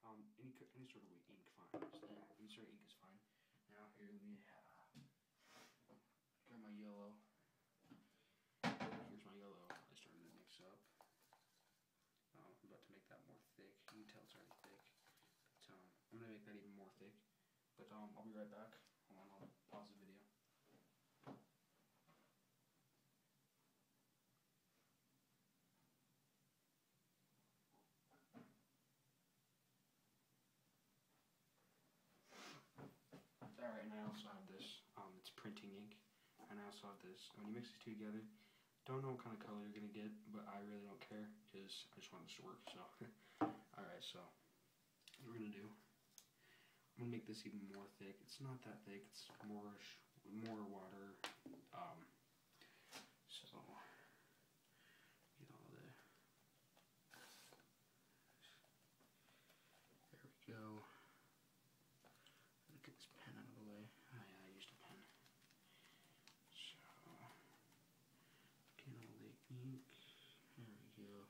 any sort of ink fine. Any sort of ink is fine. Now here, let me grab my yellow. Here's my yellow. I started to mix up. I'm about to make that more thick. You can tell it's already thick. But, I'm gonna make that even more thick. But I'll be right back. Hold on, I'll pause the video. Alright, and I also have this, it's printing ink, and I also have this. When you mix these two together, don't know what kind of color you're going to get, but I really don't care, because I just want this to work, so. Alright, so, what we're going to do, I'm going to make this even more thick. It's not that thick, it's more water, so, get all the, there we go. Get this pen out of the way. Oh yeah, I used a pen. So, get all the ink. There we go.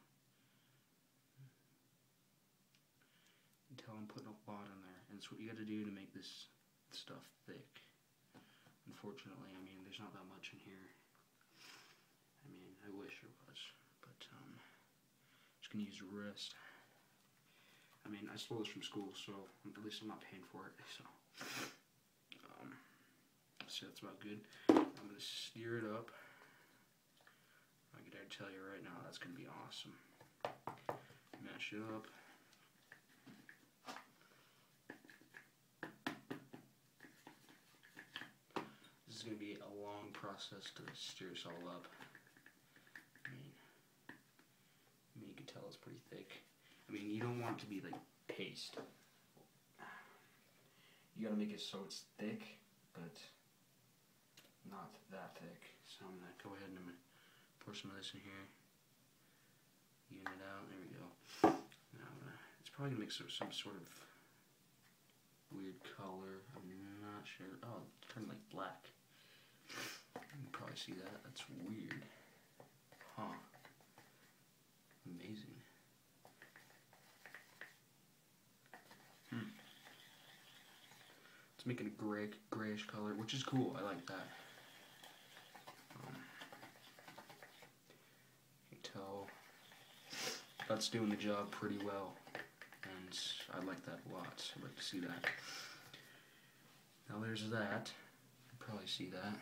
Until I'm putting a lot in there. And it's what you got to do to make this stuff thick. Unfortunately, I mean, there's not that much in here. I mean, I wish there was. But, just going to use the rest. I mean, I stole this from school, so at least I'm not paying for it, so. So that's about good. I'm going to stir it up. I can tell you right now, that's going to be awesome. Mash it up. This is going to be a long process to stir this all up. I mean, you can tell it's pretty thick. I mean, you don't want it to be like paste. You gotta make it so it's thick, but not that thick. So I'm gonna go ahead and I'm gonna pour some of this in here. Even it out. There we go. Now it's probably gonna make some sort of weird color. I'm not sure. Oh, it's turning like black. You can probably see that. That's weird. Huh. Amazing. It's making a grayish color, which is cool. I like that. You can tell that's doing the job pretty well, and I like that a lot. I'd like to see that. Now there's that. You can probably see that.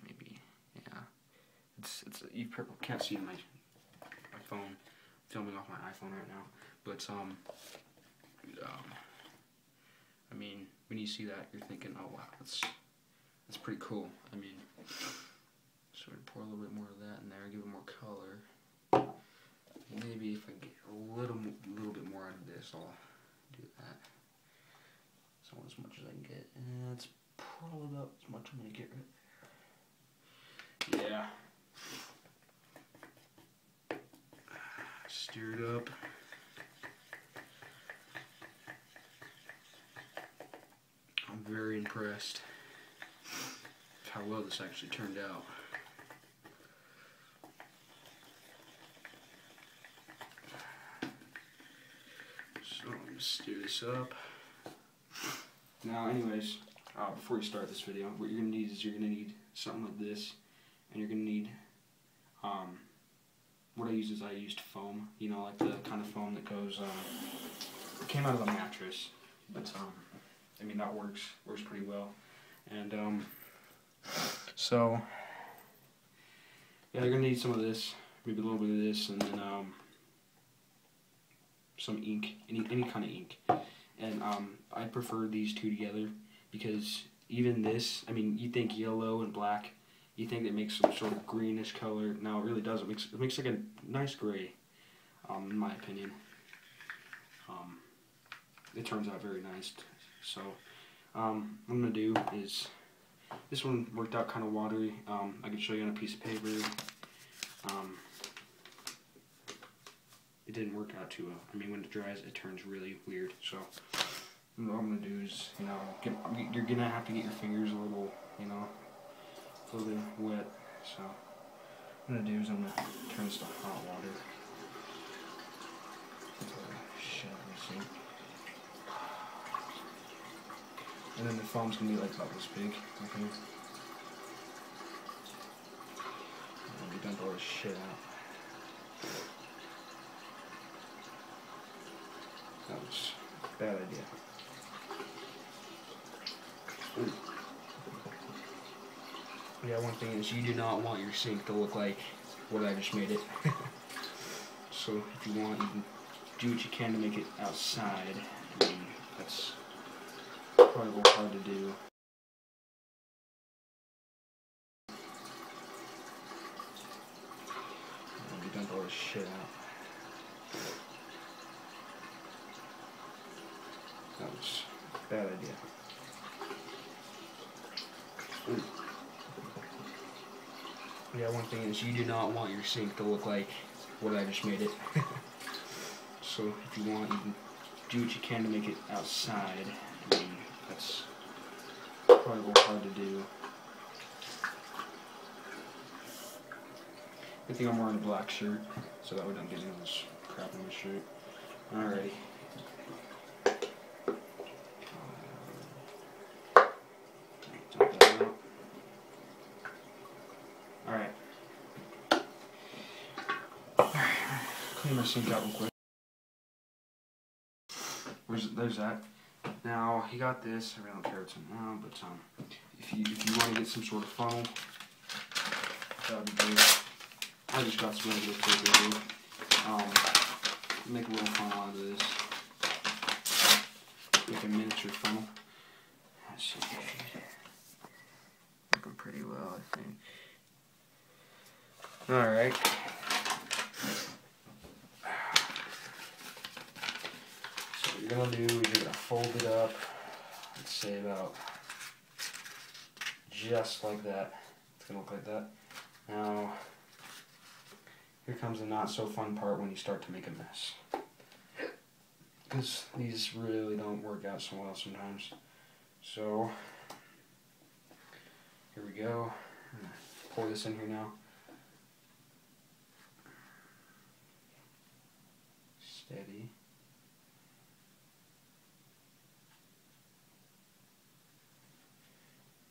Maybe, yeah. It's you can't see my phone. I'm filming off my iPhone right now, but I mean, when you see that, you're thinking, oh wow, that's pretty cool. I mean, sort of pour a little bit more of that in there, give it more color. Maybe if I get a little bit more out of this, I'll do that. So as much as I can get, and that's probably about as much I'm gonna get right there. Yeah. Stir it up. I'm very impressed with how well this actually turned out. So I'm going to stir this up. Now anyways, before you start this video, what you're going to need is you're going to need something like this, and you're going to need, what I used foam, you know, like the kind of foam that goes, it came out of a mattress, but I mean, that works pretty well. And, so, yeah, you're going to need some of this, maybe a little bit of this, and then, some ink, any kind of ink. And, I prefer these two together, because even this, I mean, you think yellow and black, you think it makes some sort of greenish color. No, it really doesn't. It makes like a nice gray, in my opinion. It turns out very nice. So, what I'm going to do is, this one worked out kind of watery. I can show you on a piece of paper. It didn't work out too well. I mean, when it dries, it turns really weird. So, what I'm going to do is, you know, you're going to have to get your fingers a little, you know, a little bit wet. So, what I'm going to do is I'm going to turn this to hot water. Shut everything. And then the foam's gonna be like about this big. Okay. And we dump all this shit out. That was a bad idea. Ooh. Yeah, one thing is you do not want your sink to look like what I just made it. So if you want, you can do what you can to make it outside. I mean, that's probably a little hard to do. And we dump all this shit out. That was a bad idea. Ooh. Yeah, one thing is you do not want your sink to look like what I just made it. So if you want, you can do what you can to make it outside. I mean, that's probably a little hard to do. I think I'm wearing a black shirt, so that way I don't get any of this crap on my shirt. Alrighty. Dump that out. Alright. Clean my sink out real quick. There's that. Now you got this. I really don't care what's in now, but if you want to get some sort of funnel, that would be great. I just got some regular paper here. Make a little funnel out of this. Make a miniature funnel. That should be looking pretty well, I think. Alright. So what you're going to do is you're going to fold it up, let's say about just like that. It's going to look like that. Now, here comes the not so fun part when you start to make a mess. Because these really don't work out so well sometimes. So, here we go. I'm going to pour this in here now. Steady.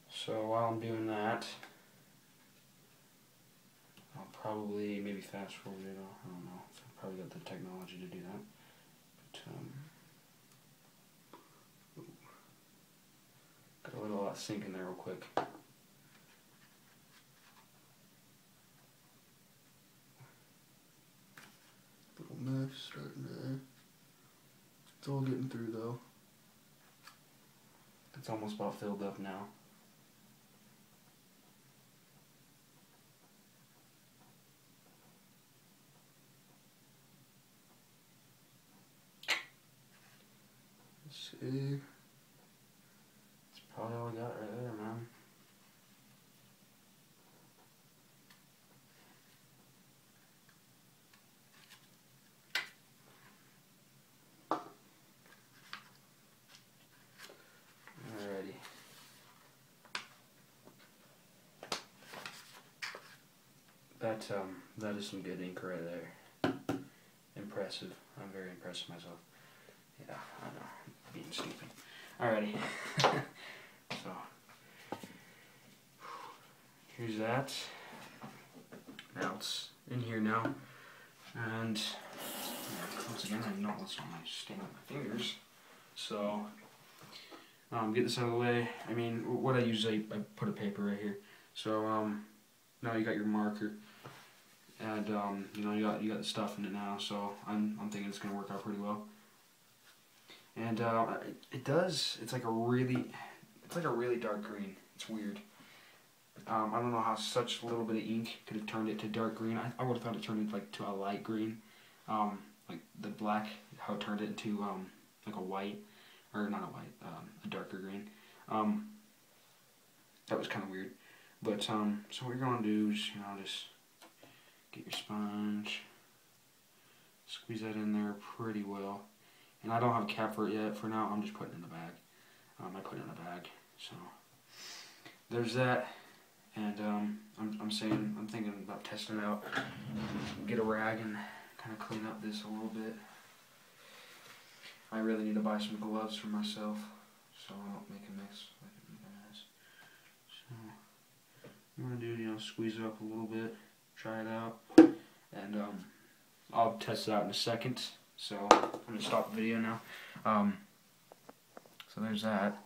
So while I'm doing that, I'll probably maybe fast forward it. I don't know. I've probably got the technology to do that. But got a little sink in there real quick. Little mess starting there. It's all getting through though. It's almost about filled up now. Let's see. That's probably all I got right there, man. Alrighty. That is some good ink right there. Impressive. I'm very impressed with myself. Yeah, I know. Being stupid. Alrighty. So, here's that. Now it's in here now. And, once again, I know what's on my stain on my fingers. So, get this out of the way. I mean, what I usually, I put a paper right here. So, now you got your marker. And, you know, you got the stuff in it now. So, I'm thinking it's going to work out pretty well. And it's like a really dark green. It's weird. I don't know how such a little bit of ink could have turned it to dark green. I would have thought it turned it like to a light green, like the black, how it turned it into like a white, or not a white, a darker green. That was kind of weird. But so what you're gonna do is, you know, just get your sponge, squeeze that in there pretty well. And I don't have a cap for it yet. For now, I'm just putting it in the bag. I put it in the bag. So there's that. And I'm thinking about testing it out. Get a rag and kind of clean up this a little bit. I really need to buy some gloves for myself. so I don't make a mix like a mess. So I'm gonna do, squeeze it up a little bit, try it out, and I'll test it out in a second. So I'm gonna stop the video now. So there's that.